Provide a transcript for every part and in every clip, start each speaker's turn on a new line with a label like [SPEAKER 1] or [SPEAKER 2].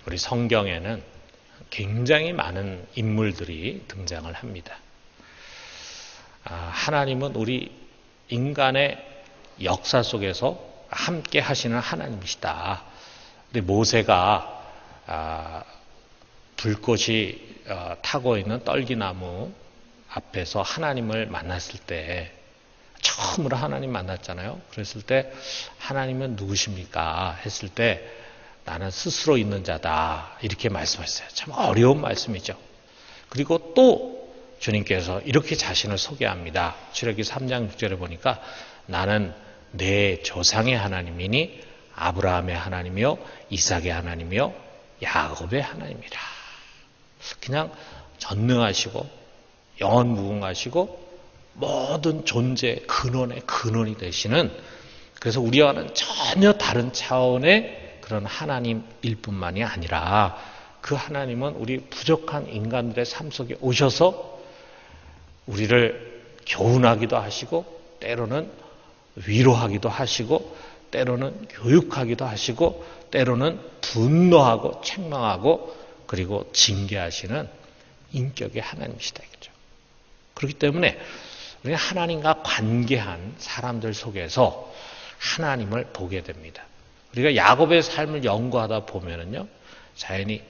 [SPEAKER 1] 우리 성경에는 굉장히 많은 인물들이 등장을 합니다. 하나님은 우리 인간의 역사 속에서 함께 하시는 하나님이시다. 우리 모세가 불꽃이 타고 있는 떨기나무 앞에서 하나님을 만났을 때 처음으로 하나님 만났잖아요. 그랬을 때 하나님은 누구십니까? 했을 때 나는 스스로 있는 자다. 이렇게 말씀하셨어요. 참 어려운 말씀이죠. 그리고 또 주님께서 이렇게 자신을 소개합니다. 출애굽기 3장 6절에 보니까 나는 내 조상의 하나님이니 아브라함의 하나님이요 이삭의 하나님이요 야곱의 하나님이라. 그냥 전능하시고 영원무궁하시고 모든 존재 근원의 근원이 되시는, 그래서 우리와는 전혀 다른 차원의 그런 하나님일 뿐만이 아니라 그 하나님은 우리 부족한 인간들의 삶 속에 오셔서 우리를 교훈하기도 하시고 때로는 위로하기도 하시고 때로는 교육하기도 하시고 때로는 분노하고 책망하고 그리고 징계하시는 인격의 하나님이시다 이거죠. 그렇기 때문에 우리는 하나님과 관계한 사람들 속에서 하나님을 보게 됩니다. 우리가 야곱의 삶을 연구하다 보면은요, 자연히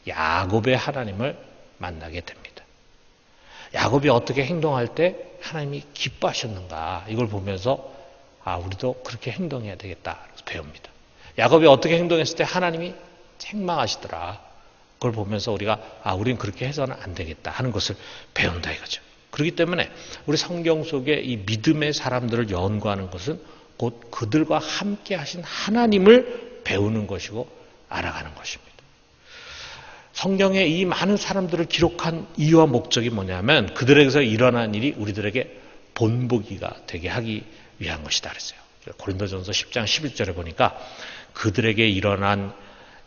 [SPEAKER 1] 야곱의 하나님을 만나게 됩니다. 야곱이 어떻게 행동할 때 하나님이 기뻐하셨는가, 이걸 보면서 우리도 그렇게 행동해야 되겠다 배웁니다. 야곱이 어떻게 행동했을 때 하나님이 책망하시더라, 그걸 보면서 우리가 우리는 그렇게 해서는 안 되겠다 하는 것을 배운다 이거죠. 그렇기 때문에 우리 성경 속에 이 믿음의 사람들을 연구하는 것은 곧 그들과 함께 하신 하나님을 배우는 것이고 알아가는 것입니다. 성경에 이 많은 사람들을 기록한 이유와 목적이 뭐냐면 그들에게서 일어난 일이 우리들에게 본보기가 되게 하기 위한 것이다 그랬어요. 고린도전서 10장 11절에 보니까 그들에게 일어난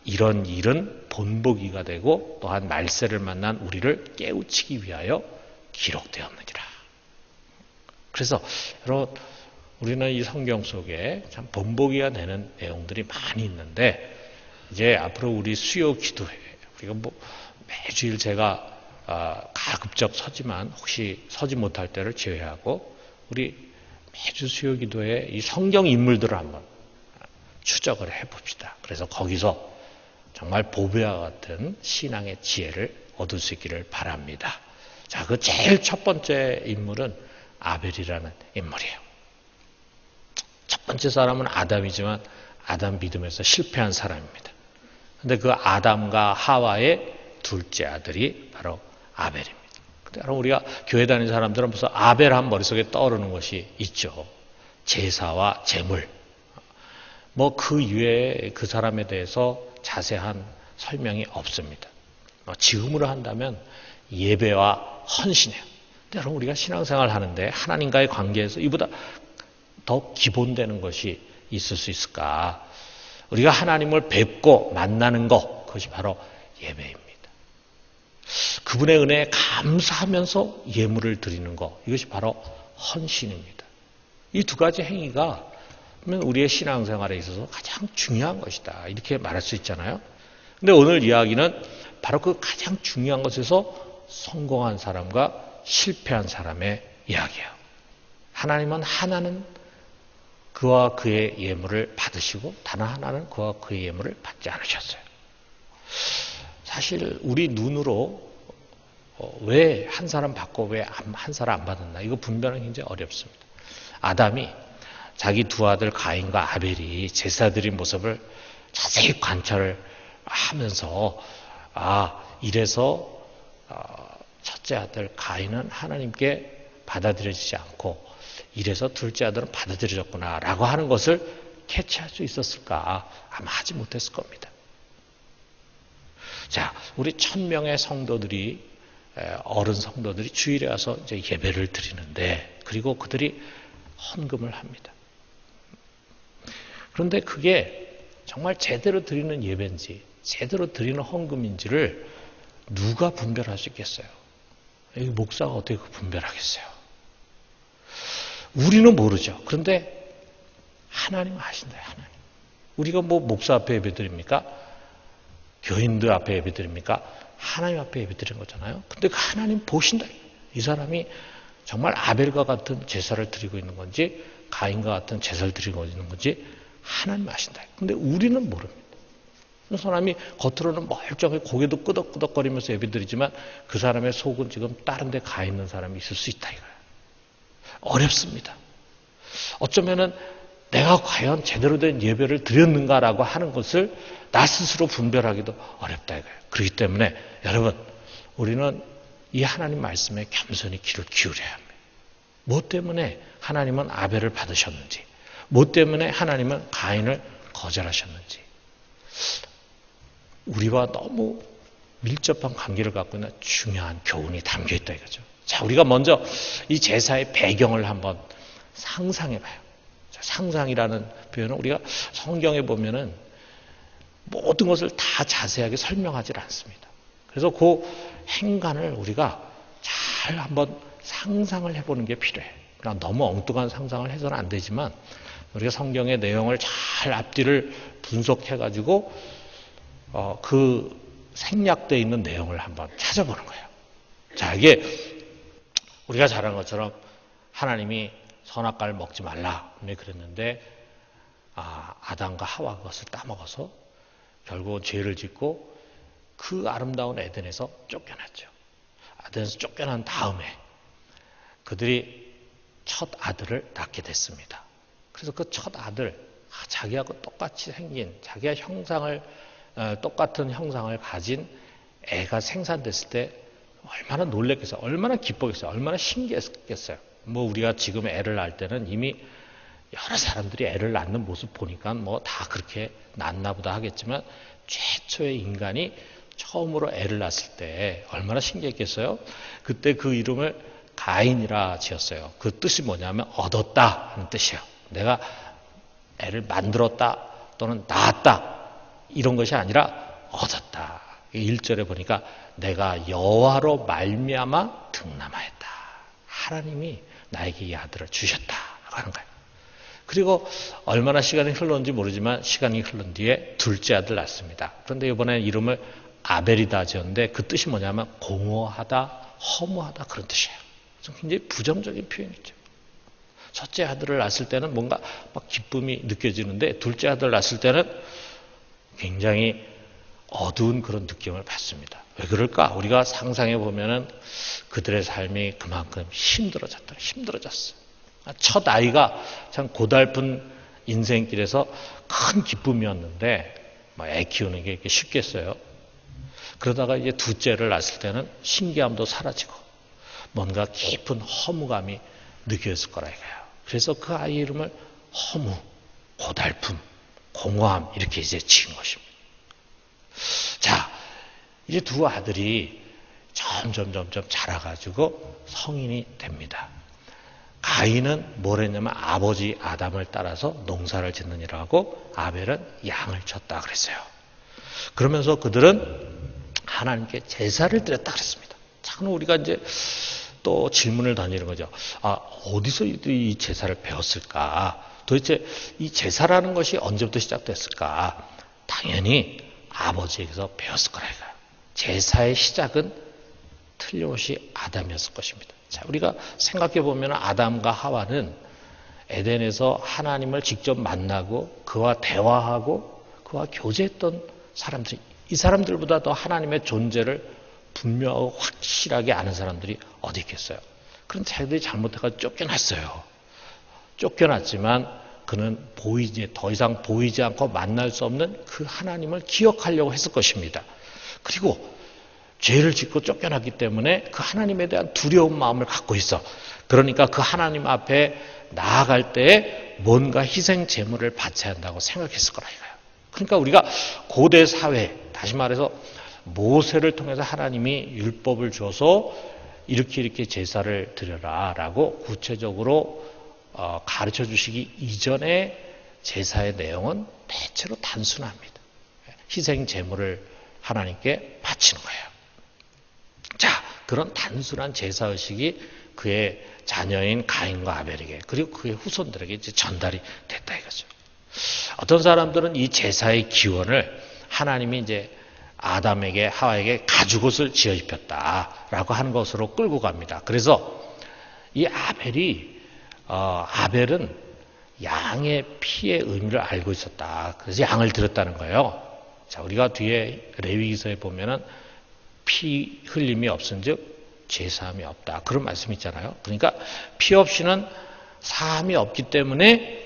[SPEAKER 1] 이런 일은 본보기가 되고 또한 말세를 만난 우리를 깨우치기 위하여 기록되었느니라. 그래서 여러분, 우리는 이 성경 속에 참 본보기가 되는 내용들이 많이 있는데, 이제 앞으로 우리 수요 기도회, 우리가 매주일 제가 가급적 서지만 혹시 서지 못할 때를 제외하고 우리 매주 수요 기도회 이 성경 인물들을 한번 추적을 해봅시다. 그래서 거기서 정말 보배와 같은 신앙의 지혜를 얻을 수 있기를 바랍니다. 자, 그 제일 첫 번째 인물은 아벨이라는 인물이에요. 첫 번째 사람은 아담이지만 아담 믿음에서 실패한 사람입니다. 근데 그 아담과 하와의 둘째 아들이 바로 아벨입니다. 근데 우리가 교회 다니는 사람들은 무슨 아벨 하면 머릿속에 떠오르는 것이 있죠. 제사와 제물. 그 이외에 그 사람에 대해서 자세한 설명이 없습니다. 지금으로 한다면 예배와 헌신이에요. 근데 여러분, 우리가 신앙생활 하는데 하나님과의 관계에서 이보다 더 기본되는 것이 있을 수 있을까? 우리가 하나님을 뵙고 만나는 것, 그것이 바로 예배입니다. 그분의 은혜에 감사하면서 예물을 드리는 것, 이것이 바로 헌신입니다. 이 두 가지 행위가 우리의 신앙생활에 있어서 가장 중요한 것이다, 이렇게 말할 수 있잖아요. 근데 오늘 이야기는 바로 그 가장 중요한 것에서 성공한 사람과 실패한 사람의 이야기예요. 하나님은 하나는 그와 그의 예물을 받으시고 다른 하나는 그와 그의 예물을 받지 않으셨어요. 사실 우리 눈으로 왜 한 사람 받고 왜 한 사람 안 받았나, 이거 분별하기 굉장히 어렵습니다. 아담이 자기 두 아들 가인과 아벨이 제사 드린 모습을 자세히 관찰을 하면서 이래서 첫째 아들 가인은 하나님께 받아들여지지 않고 이래서 둘째 아들은 받아들여졌구나 라고 하는 것을 캐치할 수 있었을까? 아마 하지 못했을 겁니다. 자, 우리 1000명의 성도들이, 어른 성도들이 주일에 와서 이제 예배를 드리는데, 그리고 그들이 헌금을 합니다. 그런데 그게 정말 제대로 드리는 예배인지 제대로 드리는 헌금인지를 누가 분별할 수 있겠어요? 목사가 어떻게 분별하겠어요? 우리는 모르죠. 그런데 하나님은 아신다. 하나님. 우리가 목사 앞에 예배 드립니까? 교인들 앞에 예배드립니까? 하나님 앞에 예배드리는 거잖아요. 근데 그 하나님 보신다. 이 사람이 정말 아벨과 같은 제사를 드리고 있는 건지 가인과 같은 제사를 드리고 있는 건지 하나님 아신다. 근데 우리는 모릅니다. 그 사람이 겉으로는 멀쩡히 고개도 끄덕끄덕거리면서 예배드리지만 그 사람의 속은 지금 다른 데 가 있는 사람이 있을 수 있다 이거예요. 어렵습니다. 어쩌면은 내가 과연 제대로 된 예배를 드렸는가라고 하는 것을 나 스스로 분별하기도 어렵다 이거예요. 그렇기 때문에 여러분 우리는 이 하나님 말씀에 겸손히 귀를 기울여야 합니다. 뭐 때문에 하나님은 아벨을 받으셨는지, 뭐 때문에 하나님은 가인을 거절하셨는지, 우리와 너무 밀접한 관계를 갖고 있는 중요한 교훈이 담겨 있다 이거죠. 자, 우리가 먼저 이 제사의 배경을 한번 상상해 봐요. 상상이라는 표현은 우리가 성경에 보면은 모든 것을 다 자세하게 설명하지 않습니다. 그래서 그 행간을 우리가 잘 한번 상상을 해보는 게 필요해요. 그러나 너무 엉뚱한 상상을 해서는 안 되지만 우리가 성경의 내용을 잘 앞뒤를 분석해가지고 그 생략되어 있는 내용을 한번 찾아보는 거예요. 자, 이게 우리가 잘 아는 것처럼 하나님이 선악과를 먹지 말라 그랬는데 아담과 하와가 그것을 따먹어서 결국은 죄를 짓고 그 아름다운 에덴에서 쫓겨났죠. 에덴에서 쫓겨난 다음에 그들이 첫 아들을 낳게 됐습니다. 그래서 그 첫 아들 자기하고 똑같이 생긴 자기와 똑같은 형상을 가진 애가 생산됐을 때 얼마나 놀랬겠어요. 얼마나 기뻤겠어요. 얼마나 신기했겠어요. 뭐 우리가 지금 애를 낳을 때는 이미 여러 사람들이 애를 낳는 모습 보니까 뭐 다 그렇게 낳나 보다 하겠지만 최초의 인간이 처음으로 애를 낳았을 때 얼마나 신기했겠어요. 그때 그 이름을 가인이라 지었어요. 그 뜻이 뭐냐면 얻었다 하는 뜻이에요. 내가 애를 만들었다 또는 낳았다 이런 것이 아니라 얻었다. 1절에 보니까 내가 여호와로 말미암아 등남하였다. 하나님이 나에게 이 아들을 주셨다 하는 거예요. 그리고 얼마나 시간이 흘렀는지 모르지만 시간이 흐른 뒤에 둘째 아들 낳습니다. 그런데 이번에 이름을 아벨이다 지었는데 그 뜻이 뭐냐면 공허하다, 허무하다 그런 뜻이에요. 굉장히 부정적인 표현이죠. 첫째 아들을 낳았을 때는 뭔가 막 기쁨이 느껴지는데 둘째 아들을 낳았을 때는 굉장히 어두운 그런 느낌을 받습니다. 왜 그럴까? 우리가 상상해 보면은 그들의 삶이 그만큼 힘들어졌어. 첫 아이가 참 고달픈 인생길에서 큰 기쁨이었는데 애 키우는 게 쉽겠어요. 그러다가 이제 둘째를 낳았을 때는 신기함도 사라지고 뭔가 깊은 허무감이 느껴졌을 거라 이거예요. 그래서 그 아이 이름을 허무, 고달픔, 공허함 이렇게 이제 지은 것입니다. 자, 이제 두 아들이 점점 자라가지고 성인이 됩니다. 가인은 뭘 했냐면 아버지 아담을 따라서 농사를 짓는 일을 하고 아벨은 양을 쳤다 그랬어요. 그러면서 그들은 하나님께 제사를 드렸다 그랬습니다. 자, 그럼 우리가 이제 또 질문을 던지는 거죠. 어디서 이 제사를 배웠을까? 도대체 이 제사라는 것이 언제부터 시작됐을까? 당연히 아버지에게서 배웠을 거라 이거예요. 제사의 시작은 틀림없이 아담이었을 것입니다. 자, 우리가 생각해 보면 아담과 하와는 에덴에서 하나님을 직접 만나고 그와 대화하고 그와 교제했던 사람들이 이 사람들보다 더 하나님의 존재를 분명하고 확실하게 아는 사람들이 어디 있겠어요. 그런 자기들이 잘못해서 쫓겨났어요. 쫓겨났지만 그는 더 이상 보이지 않고 만날 수 없는 그 하나님을 기억하려고 했을 것입니다. 그리고 죄를 짓고 쫓겨났기 때문에 그 하나님에 대한 두려운 마음을 갖고 있어. 그러니까 그 하나님 앞에 나아갈 때에 뭔가 희생 제물을 바쳐야 한다고 생각했을 거라 이거예요. 그러니까 우리가 고대 사회, 다시 말해서 모세를 통해서 하나님이 율법을 줘서 이렇게 제사를 드려라라고 구체적으로 가르쳐 주시기 이전에 제사의 내용은 대체로 단순합니다. 희생 제물을 하나님께 바치는 거예요. 자, 그런 단순한 제사의식이 그의 자녀인 가인과 아벨에게 그리고 그의 후손들에게 이제 전달이 됐다 이거죠. 어떤 사람들은 이 제사의 기원을 하나님이 이제 아담에게 하와에게 가죽옷을 지어 입혔다라고 하는 것으로 끌고 갑니다. 그래서 이 아벨은 양의 피의 의미를 알고 있었다. 그래서 양을 드렸다는 거예요. 자, 우리가 뒤에 레위기서에 보면은 피 흘림이 없은즉 죄사함이 없다. 그런 말씀이 있잖아요. 그러니까 피 없이는 사함이 없기 때문에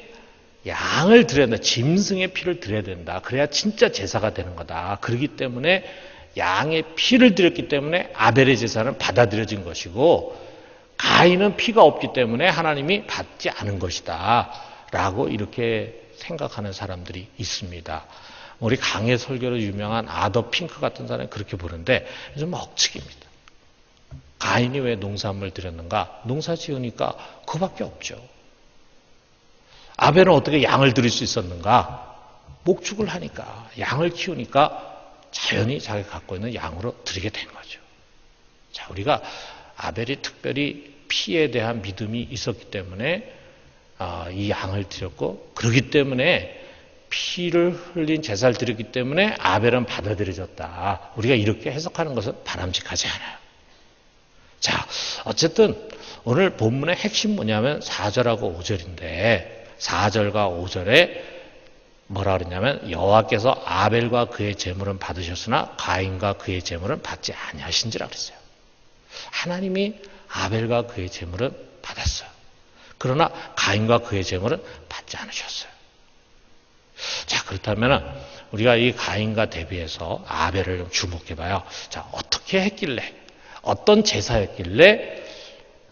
[SPEAKER 1] 양을 드려야 된다. 짐승의 피를 드려야 된다. 그래야 진짜 제사가 되는 거다. 그렇기 때문에 양의 피를 드렸기 때문에 아벨의 제사는 받아들여진 것이고 가인은 피가 없기 때문에 하나님이 받지 않은 것이다. 라고 이렇게 생각하는 사람들이 있습니다. 우리 강해 설교로 유명한 아더 핑크 같은 사람이 그렇게 보는데 좀 억측입니다. 가인이 왜 농사물을 드렸는가? 농사 지으니까 그밖에 없죠. 아벨은 어떻게 양을 드릴 수 있었는가? 목축을 하니까, 양을 키우니까 자연히 자기가 갖고 있는 양으로 드리게 된 거죠. 자, 우리가 아벨이 특별히 피에 대한 믿음이 있었기 때문에 이 양을 드렸고, 그렇기 때문에 피를 흘린 제사를 드렸기 때문에 아벨은 받아들여졌다. 우리가 이렇게 해석하는 것은 바람직하지 않아요. 자, 어쨌든 오늘 본문의 핵심 뭐냐면 4절하고 5절인데 4절과 5절에 뭐라 그러냐면 여호와께서 아벨과 그의 제물은 받으셨으나 가인과 그의 제물은 받지 아니하신지라 그랬어요. 하나님이 아벨과 그의 제물은 받았어요. 그러나 가인과 그의 제물은 받지 않으셨어요. 자, 그렇다면 우리가 이 가인과 대비해서 아벨을 좀 주목해 봐요. 자, 어떻게 했길래, 어떤 제사였길래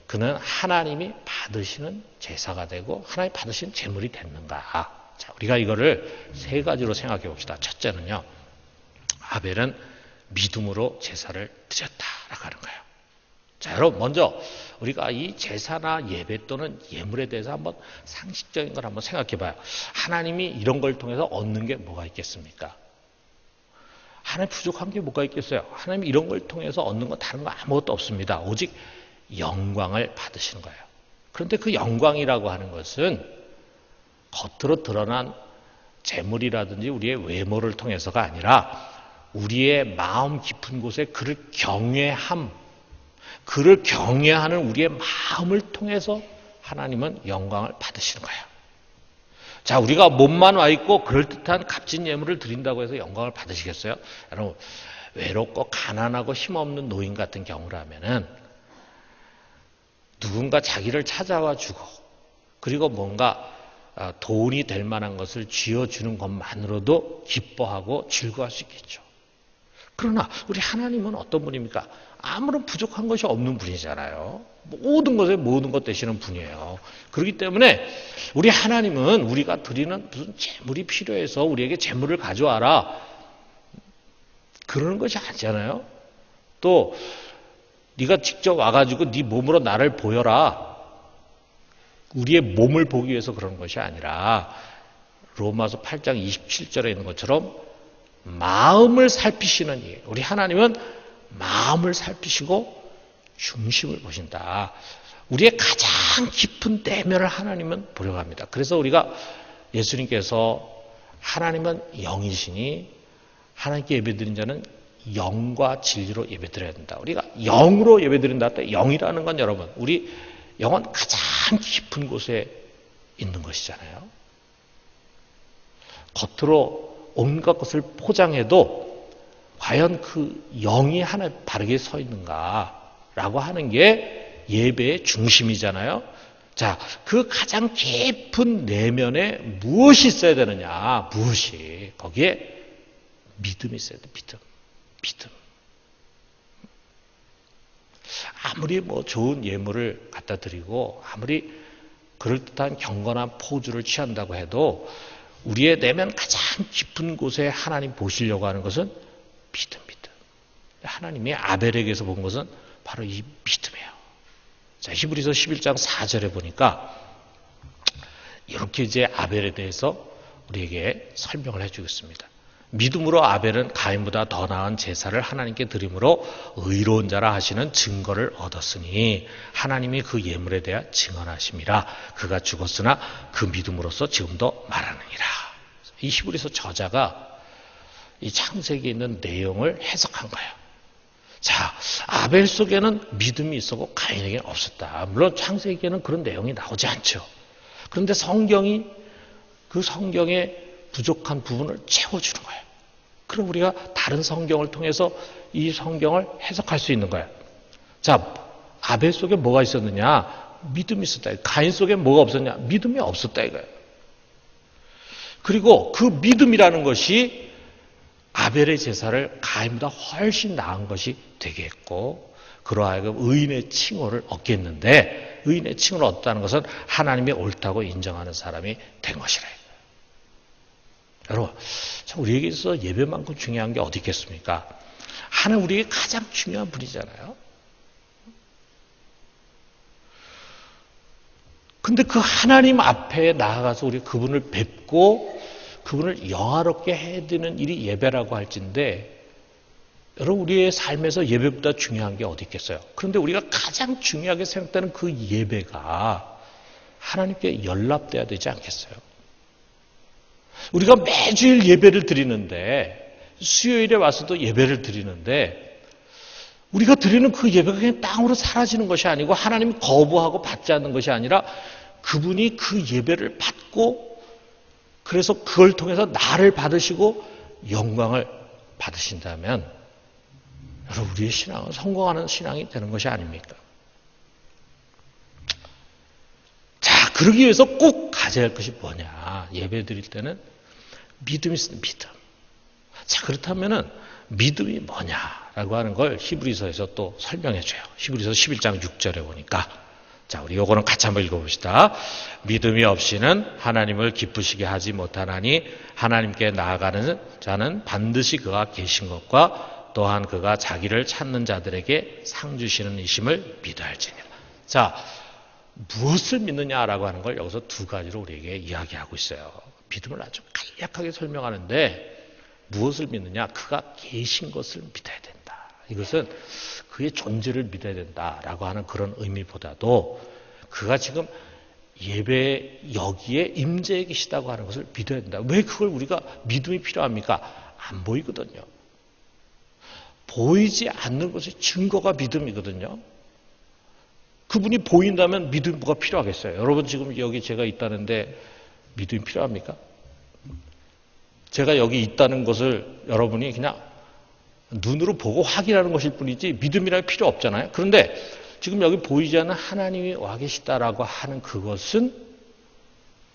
[SPEAKER 1] 그는 하나님이 받으시는 제사가 되고 하나님이 받으시는 제물이 됐는가? 자, 우리가 이거를 세 가지로 생각해 봅시다. 첫째는요, 아벨은 믿음으로 제사를 드렸다라고 하는 거예요. 자, 여러분 먼저 우리가 이 제사나 예배 또는 예물에 대해서 한번 상식적인 걸 한번 생각해 봐요. 하나님이 이런 걸 통해서 얻는 게 뭐가 있겠습니까? 하나님 부족한 게 뭐가 있겠어요? 하나님이 이런 걸 통해서 얻는 건 다른 거 아무것도 없습니다. 오직 영광을 받으시는 거예요. 그런데 그 영광이라고 하는 것은 겉으로 드러난 재물이라든지 우리의 외모를 통해서가 아니라 우리의 마음 깊은 곳에 그를 경외하는 우리의 마음을 통해서 하나님은 영광을 받으시는 거예요. 자, 우리가 몸만 와 있고 그럴듯한 값진 예물을 드린다고 해서 영광을 받으시겠어요? 여러분, 외롭고 가난하고 힘없는 노인 같은 경우라면은 누군가 자기를 찾아와 주고 그리고 뭔가 도움이 될 만한 것을 쥐어주는 것만으로도 기뻐하고 즐거워할 수 있겠죠. 그러나 우리 하나님은 어떤 분입니까? 아무런 부족한 것이 없는 분이잖아요. 모든 것 되시는 분이에요. 그렇기 때문에 우리 하나님은 우리가 드리는 무슨 재물이 필요해서 우리에게 재물을 가져와라 그러는 것이 아니잖아요. 또 네가 직접 와가지고 네 몸으로 나를 보여라. 우리의 몸을 보기 위해서 그러는 것이 아니라 로마서 8장 27절에 있는 것처럼 마음을 살피시는 이 우리 하나님은 마음을 살피시고 중심을 보신다. 우리의 가장 깊은 내면을 하나님은 보려고 합니다. 그래서 우리가 예수님께서 하나님은 영이시니 하나님께 예배드린 자는 영과 진리로 예배드려야 된다. 우리가 영으로 예배드린다 할 때 영이라는 건 여러분 우리 영은 가장 깊은 곳에 있는 것이잖아요. 겉으로 온갖 것을 포장해도 과연 그 영이 하나 바르게 서 있는가라고 하는 게 예배의 중심이잖아요. 자, 그 가장 깊은 내면에 무엇이 있어야 되느냐? 무엇이? 거기에 믿음이 있어야 돼. 믿음. 아무리 좋은 예물을 갖다 드리고 아무리 그럴듯한 경건한 포즈를 취한다고 해도 우리의 내면 가장 깊은 곳에 하나님 보시려고 하는 것은 믿음. 하나님이 아벨에게서 본 것은 바로 이 믿음이에요. 자, 히브리서 11장 4절에 보니까 이렇게 이제 아벨에 대해서 우리에게 설명을 해주고 있습니다. 믿음으로 아벨은 가인보다 더 나은 제사를 하나님께 드림으로 의로운 자라 하시는 증거를 얻었으니 하나님이 그 예물에 대하 증언하심이라. 그가 죽었으나 그 믿음으로써 지금도 말하느니라. 이 히브리서 저자가 이 창세기에 있는 내용을 해석한 거예요. 자, 아벨 속에는 믿음이 있었고 가인에게는 없었다. 물론 창세기에는 그런 내용이 나오지 않죠. 그런데 성경이 그 성경의 부족한 부분을 채워주는 거예요. 그럼 우리가 다른 성경을 통해서 이 성경을 해석할 수 있는 거예요. 자, 아벨 속에 뭐가 있었느냐? 믿음이 있었다. 가인 속에 뭐가 없었냐? 믿음이 없었다 이거예요. 그리고 그 믿음이라는 것이 아벨의 제사를 가인보다 훨씬 나은 것이 되게 했고, 그러하여금 의인의 칭호를 얻게 했는데, 의인의 칭호를 얻었다는 것은 하나님이 옳다고 인정하는 사람이 된 것이라. 여러분, 참 우리에게 있어서 예배만큼 중요한 게 어디 있겠습니까? 하나님 우리에게 가장 중요한 분이잖아요. 근데 그 하나님 앞에 나아가서 우리 그분을 뵙고 그분을 영화롭게 해드리는 일이 예배라고 할진데, 여러분 우리의 삶에서 예배보다 중요한 게 어디 있겠어요? 그런데 우리가 가장 중요하게 생각되는 그 예배가 하나님께 연락돼야 되지 않겠어요? 우리가 매주일 예배를 드리는데, 수요일에 와서도 예배를 드리는데, 우리가 드리는 그 예배가 그냥 땅으로 사라지는 것이 아니고 하나님이 거부하고 받지 않는 것이 아니라 그분이 그 예배를 받고 그래서 그걸 통해서 나를 받으시고 영광을 받으신다면 여러분 우리의 신앙은 성공하는 신앙이 되는 것이 아닙니까? 자, 그러기 위해서 꼭 가져야 할 것이 뭐냐? 예배 드릴 때는 믿음이 있습니다. 믿음. 자, 그렇다면은 믿음이 뭐냐라고 하는 걸 히브리서에서 또 설명해 줘요. 히브리서 11장 6절에 보니까. 자, 우리 요거는 같이 한번 읽어봅시다. 믿음이 없이는 하나님을 기쁘시게 하지 못하나니 하나님께 나아가는 자는 반드시 그가 계신 것과 또한 그가 자기를 찾는 자들에게 상 주시는 이심을 믿어야 할지니라. 자, 무엇을 믿느냐라고 하는 걸 여기서 두 가지로 우리에게 이야기하고 있어요. 믿음을 아주 간략하게 설명하는데 무엇을 믿느냐? 그가 계신 것을 믿어야 된다. 이것은 그의 존재를 믿어야 된다라고 하는 그런 의미보다도 그가 지금 예배 여기에 임재해 계시다고 하는 것을 믿어야 된다. 왜 그걸 우리가 믿음이 필요합니까? 안 보이거든요. 보이지 않는 것의 증거가 믿음이거든요. 그분이 보인다면 믿음이 뭐가 필요하겠어요? 여러분 지금 여기 제가 있다는데 믿음이 필요합니까? 제가 여기 있다는 것을 여러분이 그냥 눈으로 보고 확인하는 것일 뿐이지 믿음이랄 필요 없잖아요. 그런데 지금 여기 보이지 않는 하나님이 와 계시다라고 하는 그것은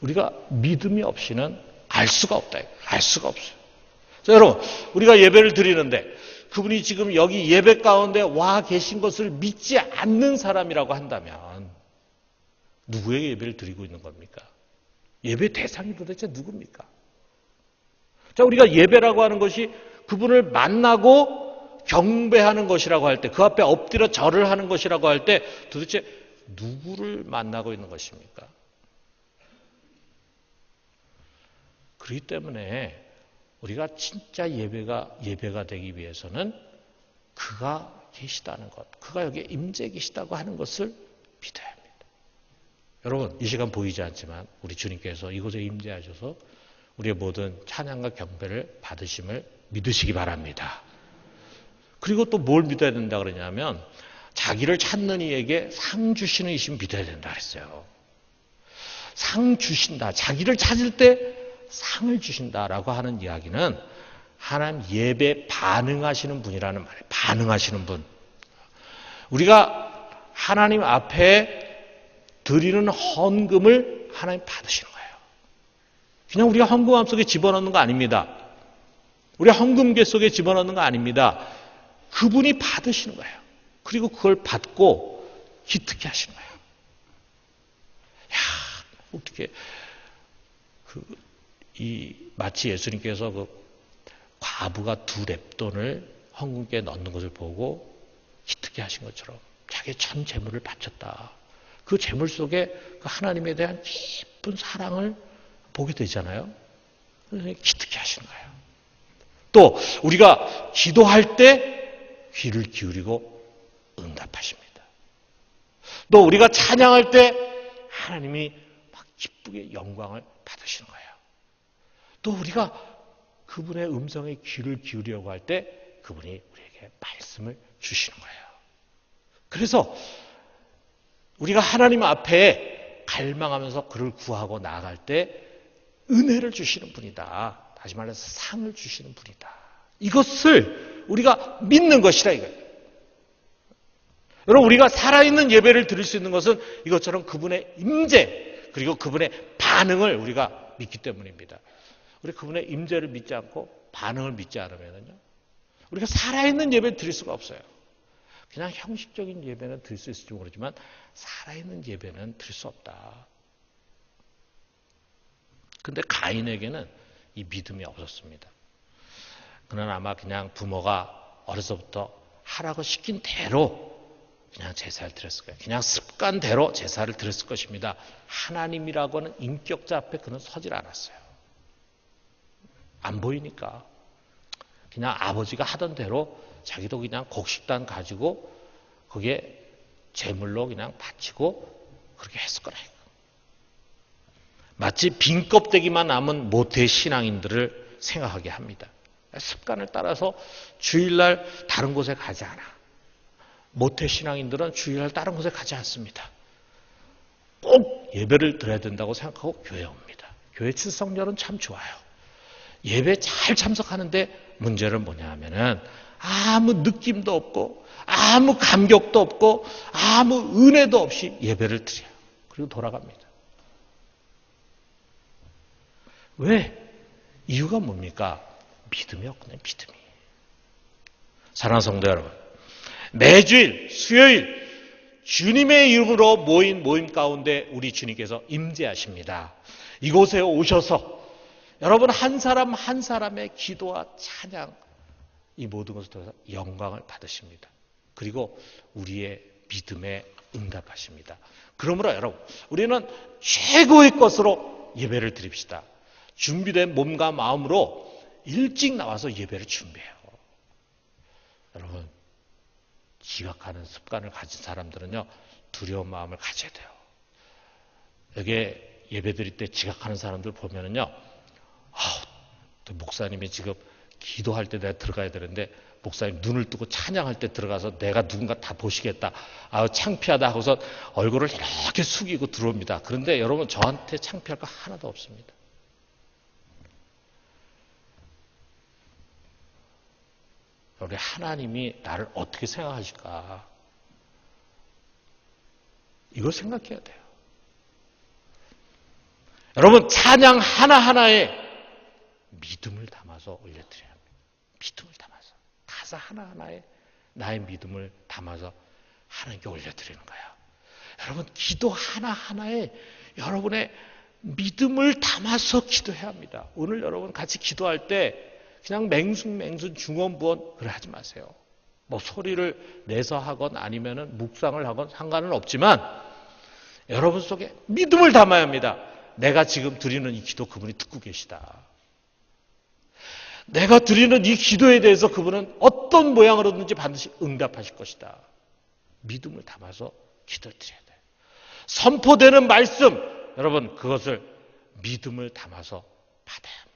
[SPEAKER 1] 우리가 믿음이 없이는 알 수가 없다. 알 수가 없어요. 자, 여러분 우리가 예배를 드리는데 그분이 지금 여기 예배 가운데 와 계신 것을 믿지 않는 사람이라고 한다면 누구에게 예배를 드리고 있는 겁니까? 예배 대상이 도대체 누굽니까? 자, 우리가 예배라고 하는 것이 그분을 만나고 경배하는 것이라고 할 때, 그 앞에 엎드려 절을 하는 것이라고 할 때 도대체 누구를 만나고 있는 것입니까? 그렇기 때문에 우리가 진짜 예배가 되기 위해서는 그가 계시다는 것, 그가 여기에 임재해 계시다고 하는 것을 믿어야 합니다. 여러분, 이 시간 보이지 않지만 우리 주님께서 이곳에 임재하셔서 우리의 모든 찬양과 경배를 받으심을 믿으시기 바랍니다. 그리고 또 뭘 믿어야 된다 그러냐면 자기를 찾는 이에게 상 주시는 이심 믿어야 된다 그랬어요. 상 주신다. 자기를 찾을 때 상을 주신다라고 하는 이야기는 하나님 예배 반응하시는 분이라는 말이에요. 반응하시는 분. 우리가 하나님 앞에 드리는 헌금을 하나님 받으시는 거예요. 그냥 우리가 헌금함 속에 집어넣는 거 아닙니다. 우리가 헌금계 속에 집어넣는 거 아닙니다. 그분이 받으시는 거예요. 그리고 그걸 받고 기특해 하시는 거예요. 야, 어떻게 마치 예수님께서 그 과부가 2렙돈을 헌금계에 넣는 것을 보고 기특해 하신 것처럼 자기의 전 재물을 바쳤다. 그 재물 속에 그 하나님에 대한 깊은 사랑을 보게 되잖아요. 그래서 기특해 하시는 거예요. 또 우리가 기도할 때 귀를 기울이고 응답하십니다. 또 우리가 찬양할 때 하나님이 막 기쁘게 영광을 받으시는 거예요. 또 우리가 그분의 음성에 귀를 기울이려고 할 때 그분이 우리에게 말씀을 주시는 거예요. 그래서 우리가 하나님 앞에 갈망하면서 그를 구하고 나아갈 때 은혜를 주시는 분이다. 다시 말해서 상을 주시는 분이다. 이것을 우리가 믿는 것이라 이거예요. 여러분, 우리가 살아있는 예배를 드릴 수 있는 것은 이것처럼 그분의 임재 그리고 그분의 반응을 우리가 믿기 때문입니다. 우리 그분의 임재를 믿지 않고 반응을 믿지 않으면요, 우리가 살아있는 예배를 드릴 수가 없어요. 그냥 형식적인 예배는 드릴 수 있을지 모르지만 살아있는 예배는 드릴 수 없다. 근데 가인에게는 이 믿음이 없었습니다. 그는 아마 그냥 부모가 어려서부터 하라고 시킨 대로 그냥 제사를 드렸을 거예요. 그냥 습관대로 제사를 드렸을 것입니다. 하나님이라고 하는 인격자 앞에 그는 서질 않았어요. 안 보이니까. 그냥 아버지가 하던 대로 자기도 그냥 곡식단 가지고 그게 제물로 그냥 바치고 그렇게 했을 거라. 마치 빈 껍데기만 남은 모태 신앙인들을 생각하게 합니다. 습관을 따라서 주일날 다른 곳에 가지 않아. 모태 신앙인들은 주일날 다른 곳에 가지 않습니다. 꼭 예배를 드려야 된다고 생각하고 교회에 옵니다. 교회 출석률은 참 좋아요. 예배 잘 참석하는데 문제는 뭐냐 하면은 아무 느낌도 없고 아무 감격도 없고 아무 은혜도 없이 예배를 드려요. 그리고 돌아갑니다. 왜? 이유가 뭡니까? 믿음이 없거든요. 믿음이. 사랑하는 성도 여러분, 매주일 수요일 주님의 이름으로 모인 모임 가운데 우리 주님께서 임재하십니다. 이곳에 오셔서 여러분 한 사람 한 사람의 기도와 찬양, 이 모든 것을 통해서 영광을 받으십니다. 그리고 우리의 믿음에 응답하십니다. 그러므로 여러분, 우리는 최고의 것으로 예배를 드립시다. 준비된 몸과 마음으로 일찍 나와서 예배를 준비해요. 여러분, 지각하는 습관을 가진 사람들은요, 두려운 마음을 가져야 돼요. 여기에 예배 드릴 때 지각하는 사람들 보면은요, 목사님이 지금 기도할 때 내가 들어가야 되는데 목사님 눈을 뜨고 찬양할 때 들어가서 내가 누군가 다 보시겠다. 창피하다 하고서 얼굴을 이렇게 숙이고 들어옵니다. 그런데 여러분, 저한테 창피할 거 하나도 없습니다. 우리 하나님이 나를 어떻게 생각하실까? 이걸 생각해야 돼요. 여러분, 찬양 하나하나에 믿음을 담아서 올려드려야 합니다. 믿음을 담아서. 가사 하나하나에 나의 믿음을 담아서 하나님께 올려드리는 거예요. 여러분, 기도 하나하나에 여러분의 믿음을 담아서 기도해야 합니다. 오늘 여러분 같이 기도할 때 그냥 맹순 중언부언 그래 하지 마세요. 뭐 소리를 내서 하건 아니면은 묵상을 하건 상관은 없지만 여러분 속에 믿음을 담아야 합니다. 내가 지금 드리는 이 기도 그분이 듣고 계시다. 내가 드리는 이 기도에 대해서 그분은 어떤 모양으로든지 반드시 응답하실 것이다. 믿음을 담아서 기도를 드려야 돼요. 선포되는 말씀, 여러분 그것을 믿음을 담아서 받아야 합니다.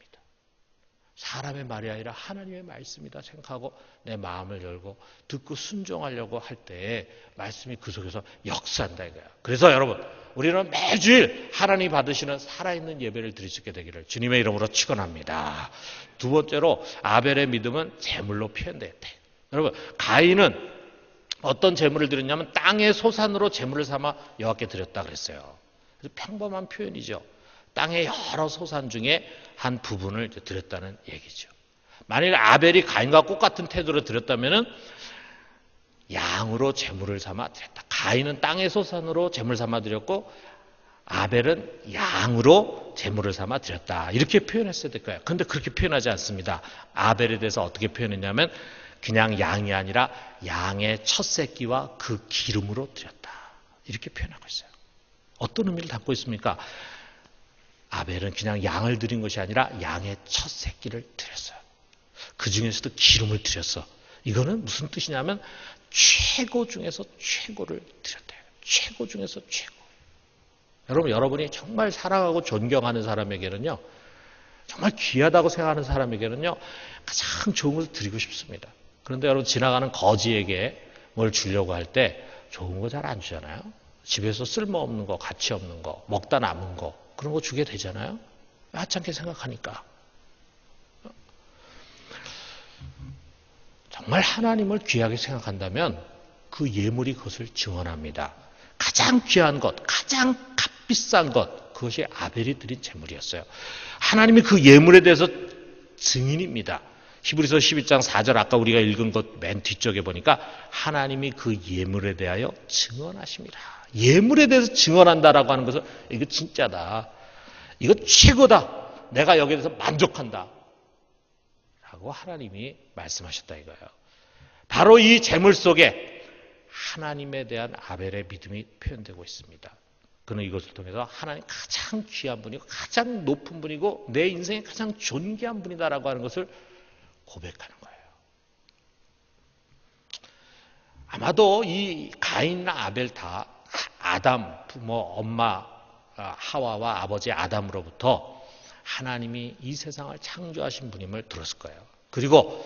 [SPEAKER 1] 사람의 말이 아니라 하나님의 말씀이다 생각하고 내 마음을 열고 듣고 순종하려고 할 때 말씀이 그 속에서 역사한다 이거야. 그래서 여러분, 우리는 매주일 하나님이 받으시는 살아있는 예배를 드릴 수 있게 되기를 주님의 이름으로 축원합니다. 두 번째로 아벨의 믿음은 제물로 표현됐대. 여러분, 가인은 어떤 제물을 드렸냐면 땅의 소산으로 제물을 삼아 여호와께 드렸다 그랬어요. 그래서 평범한 표현이죠. 땅의 여러 소산 중에 한 부분을 드렸다는 얘기죠. 만일 아벨이 가인과 똑같은 태도로 드렸다면 양으로 제물을 삼아 드렸다. 가인은 땅의 소산으로 제물 삼아 드렸고 아벨은 양으로 제물을 삼아 드렸다. 이렇게 표현했어야 될 거예요. 그런데 그렇게 표현하지 않습니다. 아벨에 대해서 어떻게 표현했냐면 그냥 양이 아니라 양의 첫 새끼와 그 기름으로 드렸다. 이렇게 표현하고 있어요. 어떤 의미를 담고 있습니까? 아벨은 그냥 양을 드린 것이 아니라 양의 첫 새끼를 드렸어요. 그 중에서도 기름을 드렸어. 이거는 무슨 뜻이냐면 최고 중에서 최고를 드렸대요. 최고 중에서 최고. 여러분, 여러분이 정말 사랑하고 존경하는 사람에게는요, 정말 귀하다고 생각하는 사람에게는요, 가장 좋은 것을 드리고 싶습니다. 그런데 여러분, 지나가는 거지에게 뭘 주려고 할 때 좋은 거 잘 안 주잖아요. 집에서 쓸모없는 거, 가치 없는 거, 먹다 남은 거, 그런 거 주게 되잖아요. 하찮게 생각하니까. 정말 하나님을 귀하게 생각한다면 그 예물이 그것을 증언합니다. 가장 귀한 것, 가장 값비싼 것, 그것이 아벨이 드린 제물이었어요. 하나님이 그 예물에 대해서 증인입니다. 히브리서 12장 4절 아까 우리가 읽은 것 맨 뒤쪽에 보니까 하나님이 그 예물에 대하여 증언하십니다. 예물에 대해서 증언한다라고 하는 것은 이거 진짜다. 이거 최고다. 내가 여기에 대해서 만족한다. 라고 하나님이 말씀하셨다 이거예요. 바로 이 제물 속에 하나님에 대한 아벨의 믿음이 표현되고 있습니다. 그는 이것을 통해서 하나님 가장 귀한 분이고 가장 높은 분이고 내 인생에 가장 존귀한 분이다라고 하는 것을 고백하는 거예요. 아마도 이 가인이나 아벨 다 아담, 부모, 엄마 하와와 아버지 아담으로부터 하나님이 이 세상을 창조하신 분임을 들었을 거예요. 그리고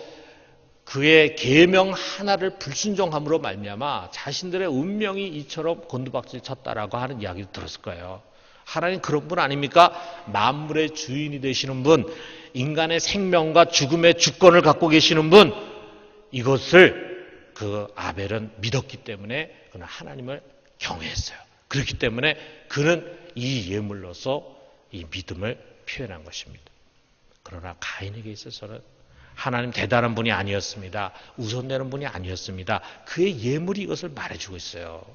[SPEAKER 1] 그의 계명 하나를 불순종함으로 말미암아 자신들의 운명이 이처럼 곤두박질 쳤다라고 하는 이야기를 들었을 거예요. 하나님 그런 분 아닙니까? 만물의 주인이 되시는 분, 인간의 생명과 죽음의 주권을 갖고 계시는 분, 이것을 그 아벨은 믿었기 때문에 그는 하나님을 경외했어요. 그렇기 때문에 그는 이 예물로서 이 믿음을 표현한 것입니다. 그러나 가인에게 있어서는 하나님 대단한 분이 아니었습니다. 우선되는 분이 아니었습니다. 그의 예물이 이것을 말해주고 있어요.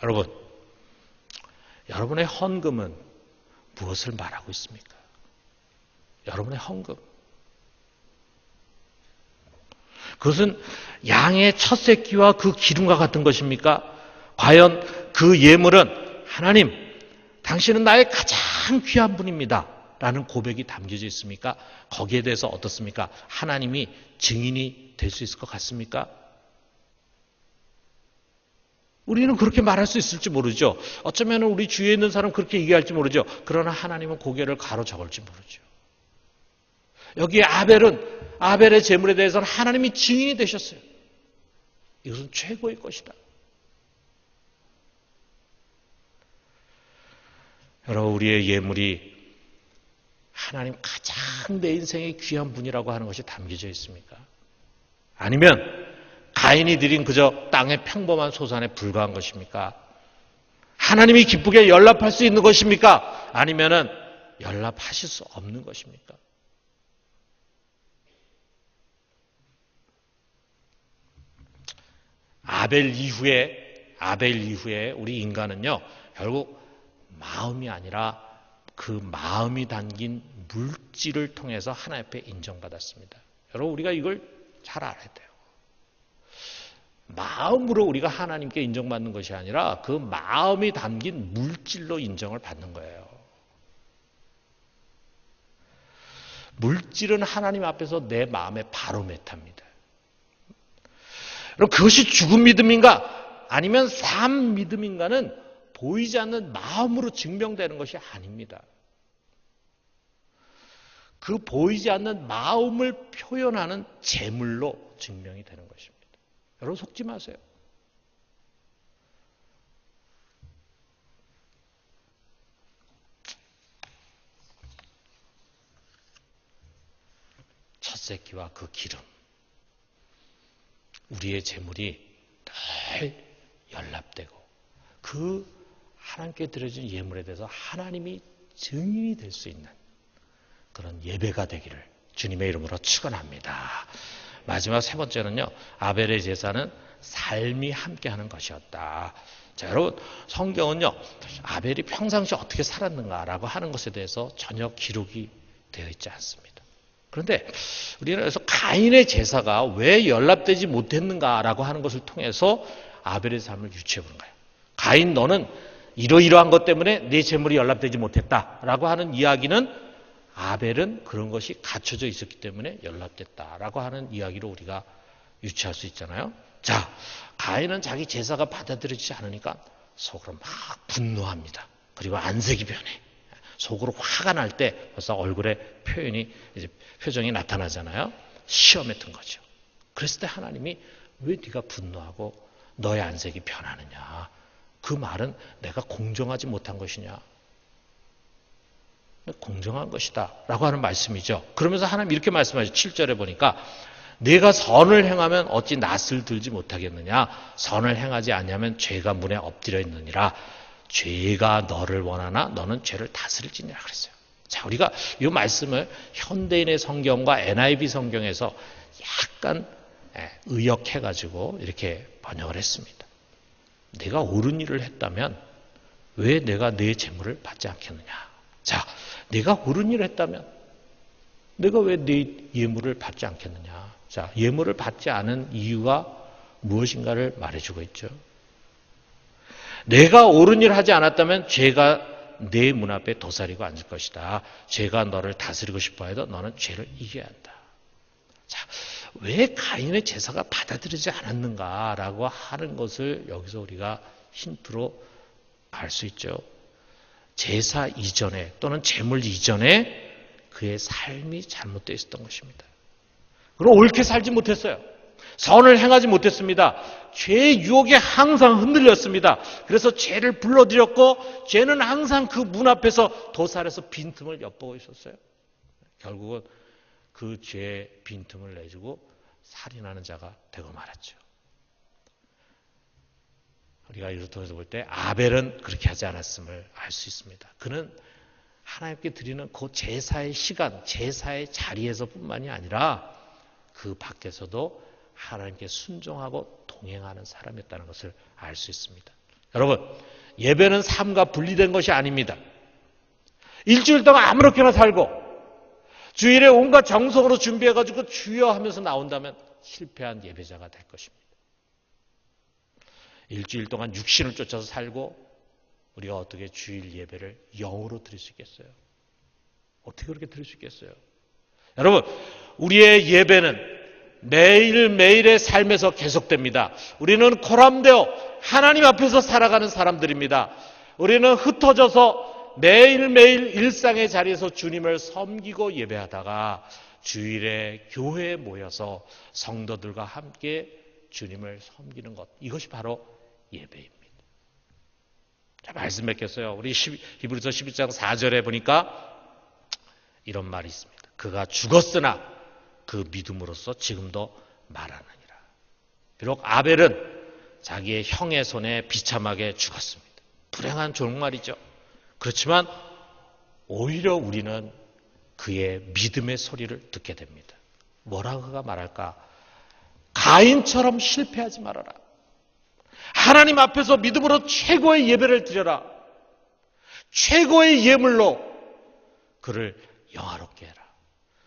[SPEAKER 1] 여러분, 여러분의 헌금은 무엇을 말하고 있습니까? 여러분의 헌금. 그것은 양의 첫 새끼와 그 기름과 같은 것입니까? 과연 그 예물은 하나님, 당신은 나의 가장 귀한 분입니다. 라는 고백이 담겨져 있습니까? 거기에 대해서 어떻습니까? 하나님이 증인이 될 수 있을 것 같습니까? 우리는 그렇게 말할 수 있을지 모르죠. 어쩌면 우리 주위에 있는 사람 그렇게 얘기할지 모르죠. 그러나 하나님은 고개를 가로 적을지 모르죠. 여기에 아벨의 제물에 대해서는 하나님이 증인이 되셨어요. 이것은 최고의 것이다. 여러분, 우리의 예물이 하나님 가장 내 인생의 귀한 분이라고 하는 것이 담겨져 있습니까? 아니면 가인이 드린 그저 땅의 평범한 소산에 불과한 것입니까? 하나님이 기쁘게 연락할 수 있는 것입니까? 아니면은 연락하실 수 없는 것입니까? 아벨 이후에 우리 인간은요, 결국 마음이 아니라 그 마음이 담긴 물질을 통해서 하나님 앞에 인정받았습니다. 여러분, 우리가 이걸 잘 알아야 돼요. 마음으로 우리가 하나님께 인정받는 것이 아니라 그 마음이 담긴 물질로 인정을 받는 거예요. 물질은 하나님 앞에서 내 마음의 바로메타입니다. 그럼 그것이 죽은 믿음인가? 아니면 산 믿음인가는 보이지 않는 마음으로 증명되는 것이 아닙니다. 그 보이지 않는 마음을 표현하는 제물로 증명이 되는 것입니다. 여러분 속지 마세요. 첫 새끼와 그 기름. 우리의 제물이 늘 연락되고 그 하나님께 드려진 예물에 대해서 하나님이 증인이 될 수 있는 그런 예배가 되기를 주님의 이름으로 축원합니다. 마지막 세 번째는요, 아벨의 제사는 삶이 함께하는 것이었다. 자, 여러분, 성경은요, 아벨이 평상시 어떻게 살았는가라고 하는 것에 대해서 전혀 기록이 되어 있지 않습니다. 그런데 우리는 그래서 가인의 제사가 왜 연락되지 못했는가라고 하는 것을 통해서 아벨의 삶을 유추해 보는 거예요. 가인, 너는 이러이러한 것 때문에 네 제물이 연락되지 못했다라고 하는 이야기는 아벨은 그런 것이 갖춰져 있었기 때문에 연락됐다라고 하는 이야기로 우리가 유추할 수 있잖아요. 자, 가인은 자기 제사가 받아들여지지 않으니까 속으로 막 분노합니다. 그리고 안색이 변해. 속으로 화가 날 때 벌써 얼굴에 표정이 나타나잖아요. 시험에 든 거죠. 그랬을 때 하나님이 왜 네가 분노하고 너의 안색이 변하느냐. 그 말은 내가 공정하지 못한 것이냐. 공정한 것이다 라고 하는 말씀이죠. 그러면서 하나님 이렇게 말씀하죠. 7절에 보니까 네가 선을 행하면 어찌 낯을 들지 못하겠느냐. 선을 행하지 않냐면 죄가 문에 엎드려 있느니라. 죄가 너를 원하나 너는 죄를 다스릴지니라 그랬어요. 자, 우리가 이 말씀을 현대인의 성경과 NIV 성경에서 약간 의역해가지고 이렇게 번역을 했습니다. 내가 옳은 일을 했다면 왜 내가 내 재물을 받지 않겠느냐. 자, 내가 옳은 일을 했다면 내가 왜 내 예물을 받지 않겠느냐. 자, 예물을 받지 않은 이유가 무엇인가를 말해주고 있죠. 내가 옳은 일을 하지 않았다면 죄가 내 문 앞에 도사리고 앉을 것이다. 죄가 너를 다스리고 싶어 해도 너는 죄를 이겨야 한다. 자, 왜 가인의 제사가 받아들이지 않았는가라고 하는 것을 여기서 우리가 힌트로 알 수 있죠. 제사 이전에 또는 제물 이전에 그의 삶이 잘못되어 있었던 것입니다. 그리고 옳게 살지 못했어요. 선을 행하지 못했습니다. 죄의 유혹에 항상 흔들렸습니다. 그래서 죄를 불러들였고 죄는 항상 그 문 앞에서 도살해서 빈틈을 엿보고 있었어요. 결국은 그 죄의 빈틈을 내주고 살인하는 자가 되고 말았죠. 우리가 이를 통해서 볼 때 아벨은 그렇게 하지 않았음을 알 수 있습니다. 그는 하나님께 드리는 그 제사의 시간, 제사의 자리에서 뿐만이 아니라 그 밖에서도 하나님께 순종하고 동행하는 사람이었다는 것을 알 수 있습니다. 여러분, 예배는 삶과 분리된 것이 아닙니다. 일주일 동안 아무렇게나 살고 주일에 온갖 정성으로 준비해가지고 주여 하면서 나온다면 실패한 예배자가 될 것입니다. 일주일 동안 육신을 쫓아서 살고 우리가 어떻게 주일 예배를 영으로 드릴 수 있겠어요? 어떻게 그렇게 드릴 수 있겠어요? 여러분, 우리의 예배는 매일매일의 삶에서 계속됩니다. 우리는 코람되어 하나님 앞에서 살아가는 사람들입니다. 우리는 흩어져서 매일매일 일상의 자리에서 주님을 섬기고 예배하다가 주일에 교회에 모여서 성도들과 함께 주님을 섬기는 것, 이것이 바로 예배입니다. 자, 말씀 맺겠어요. 우리 히브리서 11장 4절에 보니까 이런 말이 있습니다. 그가 죽었으나 그 믿음으로써 지금도 말하느니라. 비록 아벨은 자기의 형의 손에 비참하게 죽었습니다. 불행한 종말이죠. 그렇지만 오히려 우리는 그의 믿음의 소리를 듣게 됩니다. 뭐라고 그가 말할까? 가인처럼 실패하지 말아라. 하나님 앞에서 믿음으로 최고의 예배를 드려라. 최고의 예물로 그를 영화롭게 해라.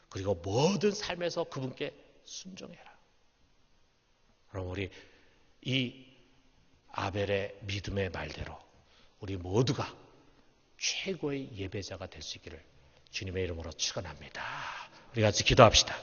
[SPEAKER 1] 그리고 모든 삶에서 그분께 순종해라. 그럼 우리 이 아벨의 믿음의 말대로 우리 모두가 최고의 예배자가 될 수 있기를 주님의 이름으로 축원합니다. 우리 같이 기도합시다.